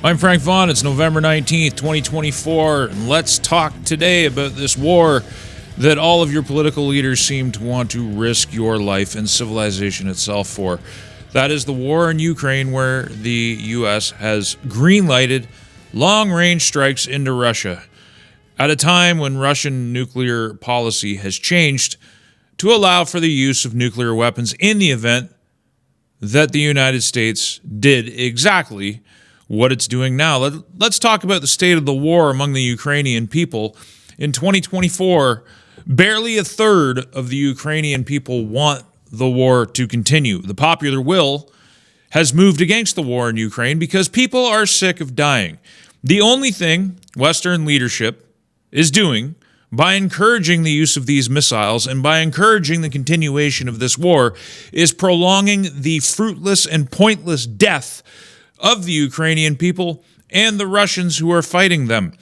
I'm Frank Vaughn. It's November 19th, 2024, and let's talk today about this war that all of your political leaders seem to want to risk your life and civilization itself for. That is the war in Ukraine, where the U.S. has green-lighted long-range strikes into Russia at a time when Russian nuclear policy has changed to allow for the use of nuclear weapons in the event that the United States did exactly what it's doing now. Let's talk about the state of the war among the Ukrainian people. In 2024, barely a third of the Ukrainian people want the war to continue. The popular will has moved against the war in Ukraine because people are sick of dying. The only thing Western leadership is doing by encouraging the use of these missiles and by encouraging the continuation of this war is prolonging the fruitless and pointless death of the Ukrainian people and the Russians who are fighting them.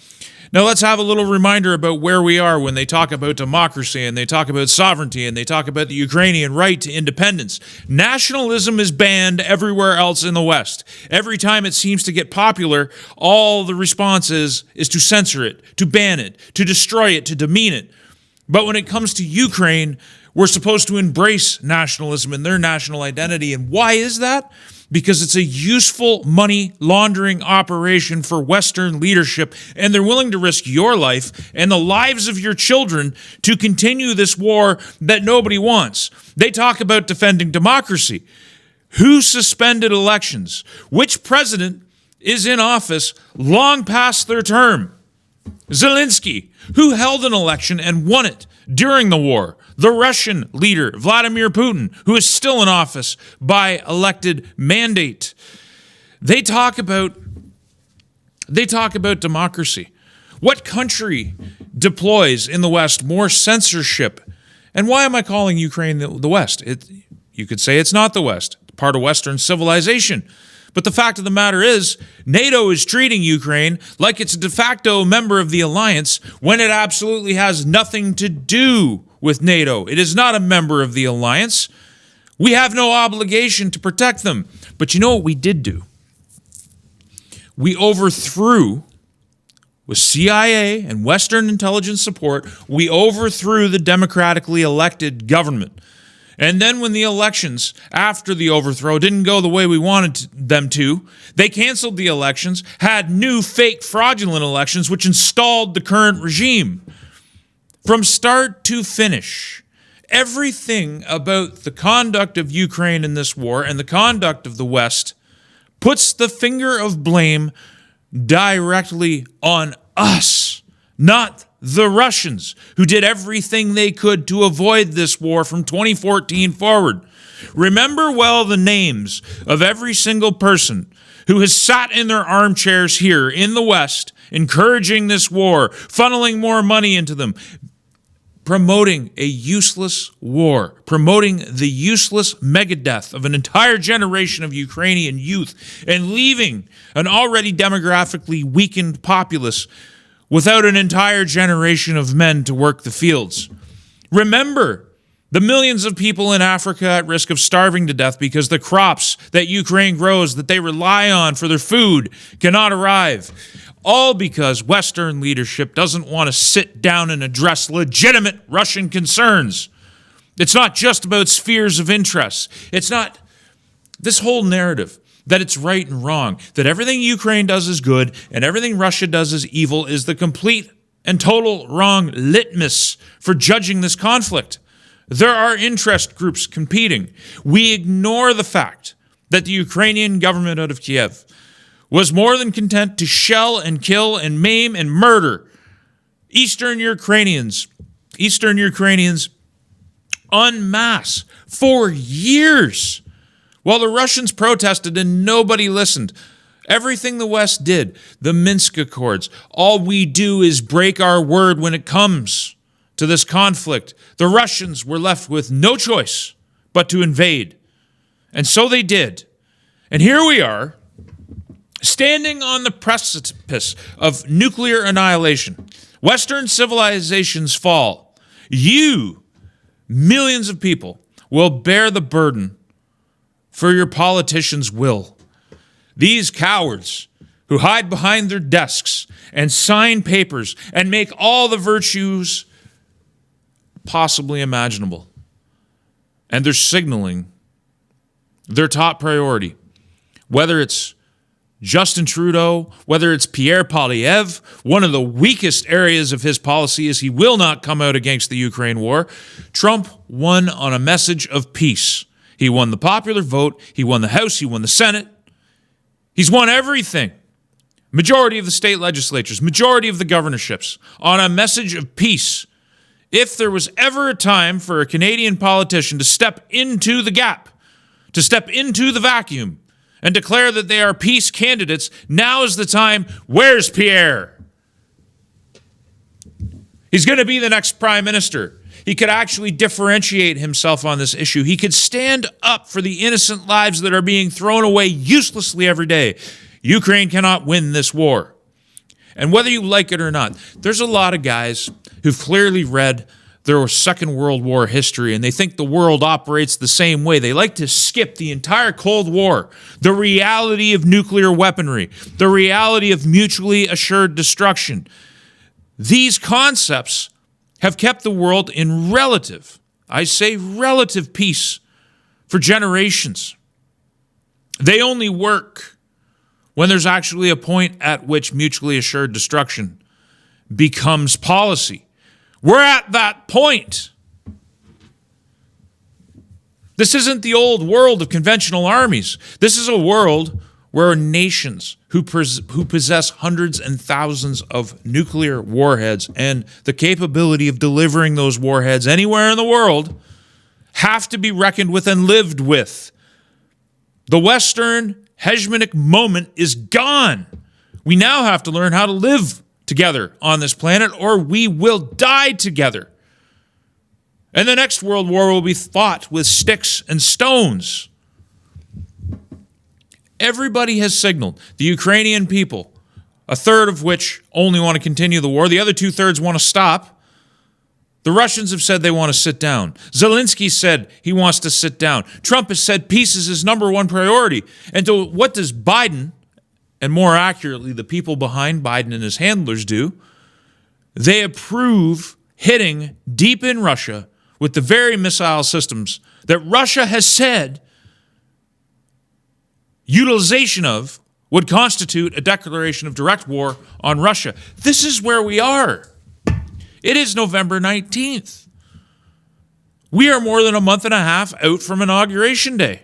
Now let's have a little reminder about where we are when they talk about democracy and they talk about sovereignty and they talk about the Ukrainian right to independence. Nationalism is banned everywhere else in the West. Every time it seems to get popular, all the response is to censor it, to ban it, to destroy it, to demean it. But when it comes to Ukraine, we're supposed to embrace nationalism and their national identity. And why is that? Because it's a useful money laundering operation for Western leadership, and they're willing to risk your life and the lives of your children to continue this war that nobody wants. They talk about defending democracy. Who suspended elections? Which president is in office long past their term? Zelensky. Who held an election and won it during the war? The Russian leader, Vladimir Putin, who is still in office by elected mandate. They talk about democracy. What country deploys in the West more censorship? And why am I calling Ukraine the West? You could say it's not the West. It's part of Western civilization. But the fact of the matter is, NATO is treating Ukraine like it's a de facto member of the alliance when it absolutely has nothing to do with NATO. It is not a member of the alliance. We have no obligation to protect them. But you know what we did do? We overthrew, with CIA and Western intelligence support, we overthrew the democratically elected government. And then when the elections after the overthrow didn't go the way we wanted them to, they canceled the elections, had new fake fraudulent elections, which installed the current regime. From start to finish, everything about the conduct of Ukraine in this war and the conduct of the West puts the finger of blame directly on us, not the Russians, who did everything they could to avoid this war from 2014 forward. Remember well the names of every single person who has sat in their armchairs here in the West, encouraging this war, funneling more money into them, promoting a useless war, promoting the useless megadeath of an entire generation of Ukrainian youth, and leaving an already demographically weakened populace without an entire generation of men to work the fields. Remember the millions of people in Africa at risk of starving to death because the crops that Ukraine grows, that they rely on for their food, cannot arrive. All because Western leadership doesn't want to sit down and address legitimate Russian concerns. It's not just about spheres of interest. It's not this whole narrative that it's right and wrong, that everything Ukraine does is good and everything Russia does is evil is the complete and total wrong litmus for judging this conflict. There are interest groups competing. We ignore the fact that the Ukrainian government out of Kiev was more than content to shell and kill and maim and murder Eastern Ukrainians en masse for years. While the Russians protested and nobody listened, everything the West did, the Minsk Accords, all we do is break our word when it comes to this conflict. The Russians were left with no choice but to invade. And so they did. And here we are, standing on the precipice of nuclear annihilation. Western civilization's fall. You, millions of people, will bear the burden for your politicians' will. These cowards who hide behind their desks and sign papers and make all the virtues possibly imaginable. And they're signaling their top priority, whether it's Justin Trudeau, whether it's Pierre Poilievre. One of the weakest areas of his policy is he will not come out against the Ukraine war. Trump won on a message of peace. He won the popular vote. He won the House. He won the Senate. He's won everything. Majority of the state legislatures, majority of the governorships, on a message of peace. If there was ever a time for a Canadian politician to step into the gap, to step into the vacuum, and declare that they are peace candidates, now is the time. Where's Pierre? He's going to be the next prime minister. He could actually differentiate himself on this issue. He could stand up for the innocent lives that are being thrown away uselessly every day. Ukraine cannot win this war. And whether you like it or not, there's a lot of guys who've clearly read their Second World War history, and they think the world operates the same way. They like to skip the entire Cold War, the reality of nuclear weaponry, the reality of mutually assured destruction. These concepts have kept the world in relative, I say relative peace for generations. They only work when there's actually a point at which mutually assured destruction becomes policy. We're at that point. This isn't the old world of conventional armies. This is a world where nations who possess hundreds and thousands of nuclear warheads and the capability of delivering those warheads anywhere in the world have to be reckoned with and lived with. The Western hegemonic moment is gone. We now have to learn how to live together on this planet, or we will die together. And the next world war will be fought with sticks and stones. Everybody has signaled. The Ukrainian people, a third of which only want to continue the war. The other 2/3 want to stop. The Russians have said they want to sit down. Zelensky said he wants to sit down. Trump has said peace is his number one priority. And so what does Biden, and more accurately, the people behind Biden and his handlers do? They approve hitting deep in Russia with the very missile systems that Russia has said utilization of would constitute a declaration of direct war on Russia. This is where we are. It is November 19th. We are more than a month and a half out from Inauguration Day.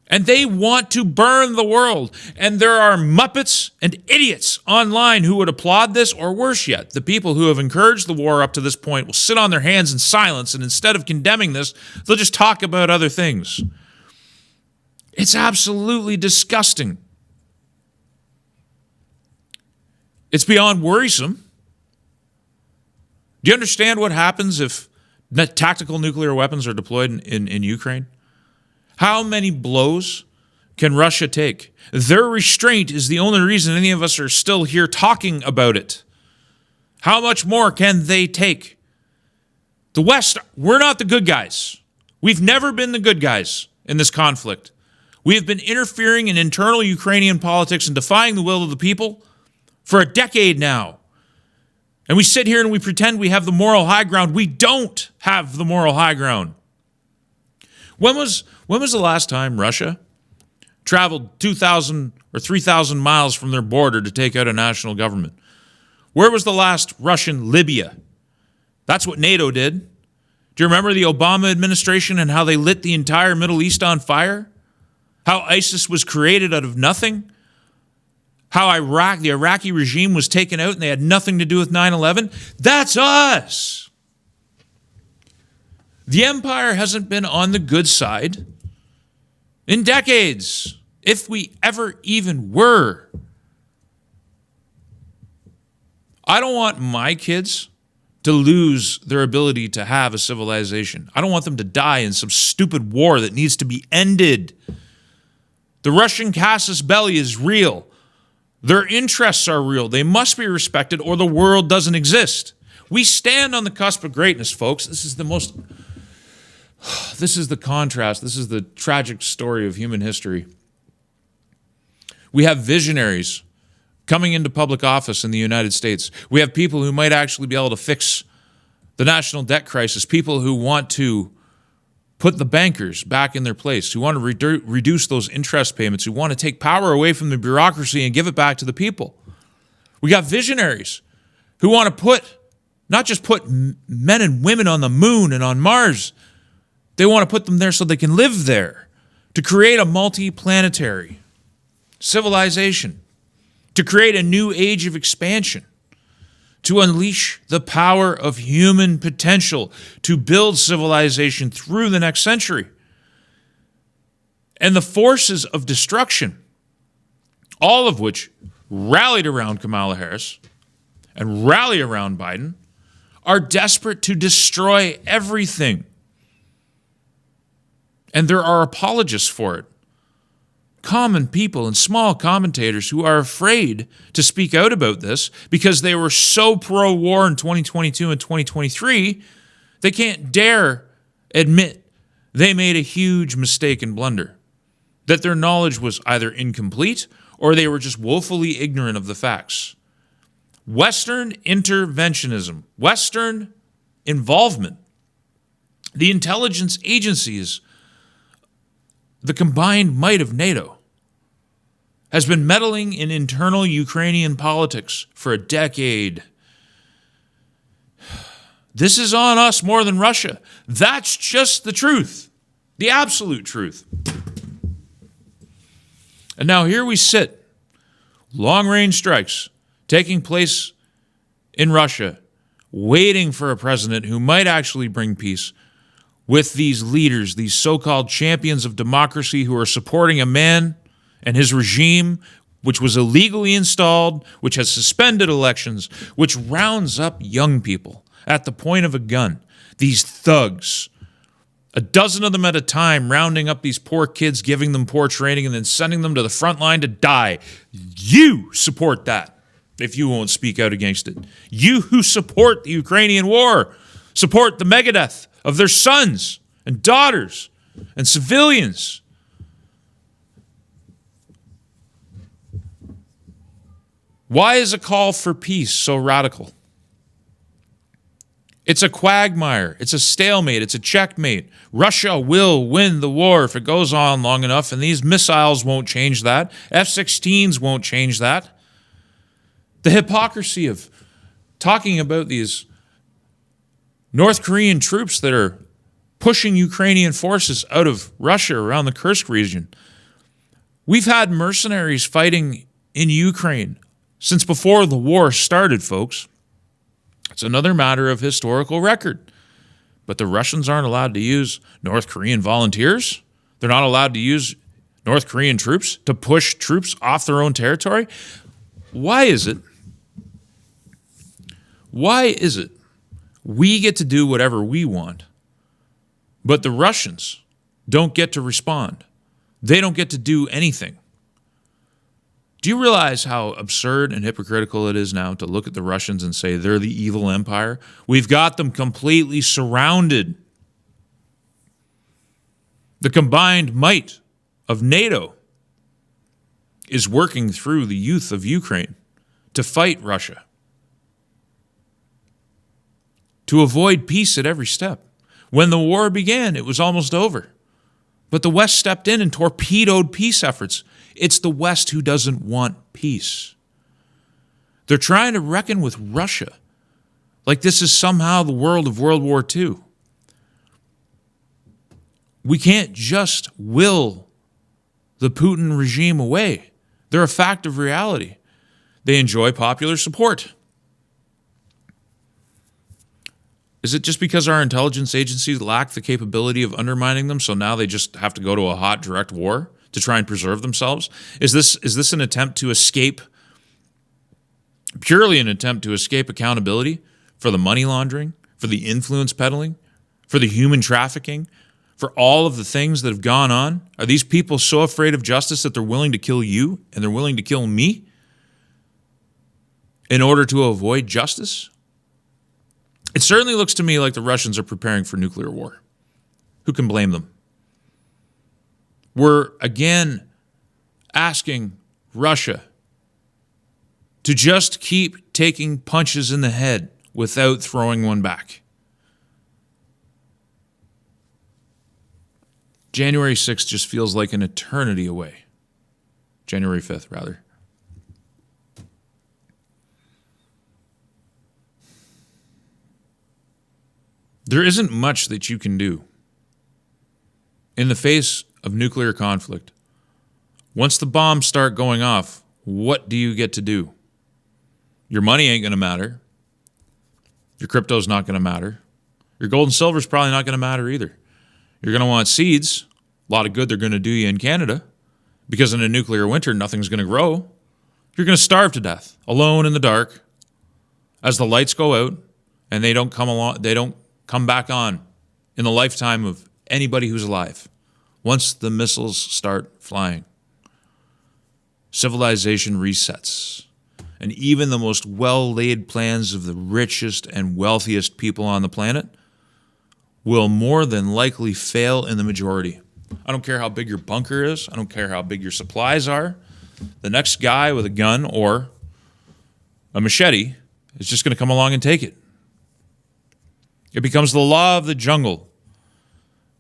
And they want to burn the world. And there are muppets and idiots online who would applaud this, or worse yet, the people who have encouraged the war up to this point will sit on their hands in silence, and instead of condemning this, they'll just talk about other things. It's absolutely disgusting. It's beyond worrisome. Do you understand what happens if tactical nuclear weapons are deployed in Ukraine? How many blows can Russia take? Their restraint is the only reason any of us are still here talking about it. How much more can they take? The West, we're not the good guys. We've never been the good guys in this conflict. We have been interfering in internal Ukrainian politics and defying the will of the people for a decade now. And we sit here and we pretend we have the moral high ground. We don't have the moral high ground. When was the last time Russia traveled 2,000 or 3,000 miles from their border to take out a national government? Where was the last Russian Libya? That's what NATO did. Do you remember the Obama administration and how they lit the entire Middle East on fire? How ISIS was created out of nothing? How the Iraqi regime was taken out and they had nothing to do with 9/11? That's us. The empire hasn't been on the good side in decades, if we ever even were. I don't want my kids to lose their ability to have a civilization. I don't want them to die in some stupid war that needs to be ended. The Russian casus belli is real. Their interests are real. They must be respected or the world doesn't exist. We stand on the cusp of greatness, folks. This is the contrast. This is the tragic story of human history. We have visionaries coming into public office in the United States. We have people who might actually be able to fix the national debt crisis, people who want to put the bankers back in their place, who want to reduce those interest payments, who want to take power away from the bureaucracy and give it back to the people. We got visionaries who want to not just put men and women on the moon and on Mars, they want to put them there so they can live there, to create a multi-planetary civilization, to create a new age of expansion, to unleash the power of human potential, to build civilization through the next century. And the forces of destruction, all of which rallied around Kamala Harris and rally around Biden, are desperate to destroy everything. And there are apologists for it. Common people and small commentators who are afraid to speak out about this because they were so pro-war in 2022 and 2023, they can't dare admit they made a huge mistake and blunder, that their knowledge was either incomplete or they were just woefully ignorant of the facts. Western interventionism, Western involvement, the intelligence agencies, the combined might of NATO, has been meddling in internal Ukrainian politics for a decade. This is on us more than Russia. That's just the truth, the absolute truth. And now here we sit, long-range strikes taking place in Russia, waiting for a president who might actually bring peace, with these leaders, these so-called champions of democracy who are supporting a man and his regime, which was illegally installed, which has suspended elections, which rounds up young people at the point of a gun. These thugs, a dozen of them at a time, rounding up these poor kids, giving them poor training, and then sending them to the front line to die. You support that if you won't speak out against it. You who support the Ukrainian war, support the megadeath of their sons and daughters and civilians. Why is a call for peace so radical? It's a quagmire. It's a stalemate. It's a checkmate. Russia will win the war if it goes on long enough, and these missiles won't change that. F-16s won't change that. The hypocrisy of talking about these North Korean troops that are pushing Ukrainian forces out of Russia around the Kursk region. We've had mercenaries fighting in Ukraine since before the war started, folks. It's another matter of historical record. But the Russians aren't allowed to use North Korean volunteers. They're not allowed to use North Korean troops to push troops off their own territory. Why is it we get to do whatever we want, but the Russians don't get to respond? They don't get to do anything. Do you realize how absurd and hypocritical it is now to look at the Russians and say they're the evil empire? We've got them completely surrounded. The combined might of NATO is working through the youth of Ukraine to fight Russia, to avoid peace at every step. When the war began, it was almost over. But the West stepped in and torpedoed peace efforts. It's the West who doesn't want peace. They're trying to reckon with Russia like this is somehow the world of World War II. We can't just will the Putin regime away. They're a fact of reality. They enjoy popular support. Is it just because our intelligence agencies lack the capability of undermining them, so now they just have to go to a hot, direct war to try and preserve themselves? Is this an attempt to escape, purely an attempt to escape accountability for the money laundering, for the influence peddling, for the human trafficking, for all of the things that have gone on? Are these people so afraid of justice that they're willing to kill you and they're willing to kill me in order to avoid justice? It certainly looks to me like the Russians are preparing for nuclear war. Who can blame them? We're again asking Russia to just keep taking punches in the head without throwing one back. January 6th just feels like an eternity away. January 5th, rather. There isn't much that you can do in the face of nuclear conflict. Once the bombs start going off, what do you get to do? Your money ain't going to matter. Your crypto's not going to matter. Your gold and silver's probably not going to matter either. You're going to want seeds. A lot of good they're going to do you in Canada, because in a nuclear winter, nothing's going to grow. You're going to starve to death, alone in the dark, as the lights go out and they don't come back on in the lifetime of anybody who's alive. Once the missiles start flying, civilization resets. And even the most well-laid plans of the richest and wealthiest people on the planet will more than likely fail in the majority. I don't care how big your bunker is. I don't care how big your supplies are. The next guy with a gun or a machete is just going to come along and take it. It becomes the law of the jungle.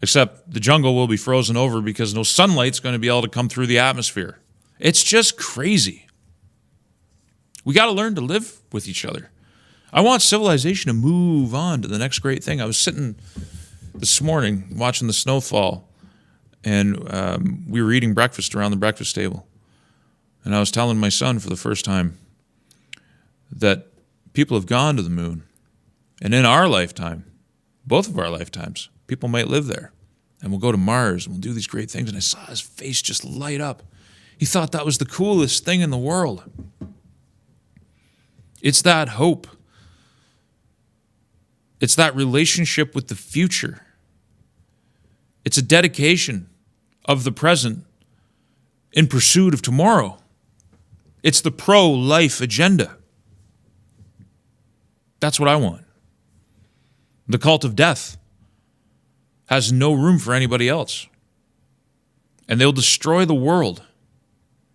Except the jungle will be frozen over because no sunlight's going to be able to come through the atmosphere. It's just crazy. We got to learn to live with each other. I want civilization to move on to the next great thing. I was sitting this morning watching the snowfall, and we were eating breakfast around the breakfast table. And I was telling my son for the first time that people have gone to the moon. And in our lifetime, both of our lifetimes, people might live there. And we'll go to Mars and we'll do these great things. And I saw his face just light up. He thought that was the coolest thing in the world. It's that hope. It's that relationship with the future. It's a dedication of the present in pursuit of tomorrow. It's the pro-life agenda. That's what I want. The cult of death has no room for anybody else. And they'll destroy the world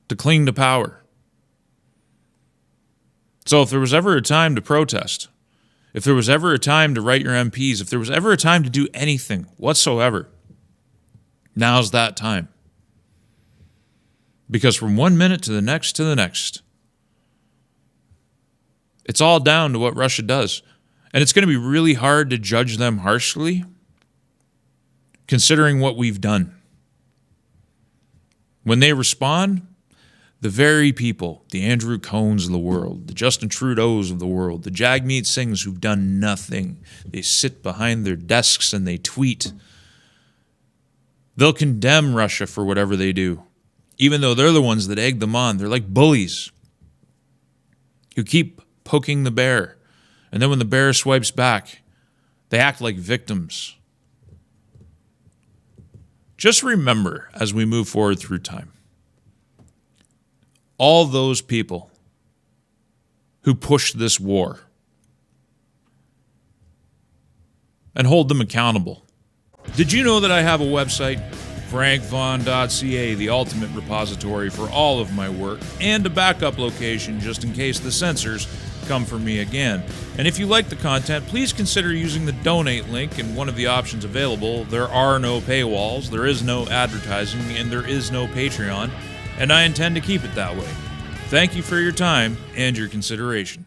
to cling to power. So if there was ever a time to protest, if there was ever a time to write your MPs, if there was ever a time to do anything whatsoever, now's that time. Because from 1 minute to the next, it's all down to what Russia does. And it's going to be really hard to judge them harshly, considering what we've done. When they respond, the very people, the Andrew Cohns of the world, the Justin Trudeaus of the world, the Jagmeet Singhs who've done nothing, they sit behind their desks and they tweet. They'll condemn Russia for whatever they do, even though they're the ones that egg them on. They're like bullies who keep poking the bear. And then when the bear swipes back, they act like victims. Just remember, as we move forward through time, all those people who pushed this war, and hold them accountable. Did you know that I have a website? frankvaughn.ca, the ultimate repository for all of my work, and a backup location just in case the censors come for me again. And if you like the content, please consider using the donate link in one of the options available. There are no paywalls, there is no advertising, and there is no Patreon, and I intend to keep it that way. Thank you for your time and your consideration.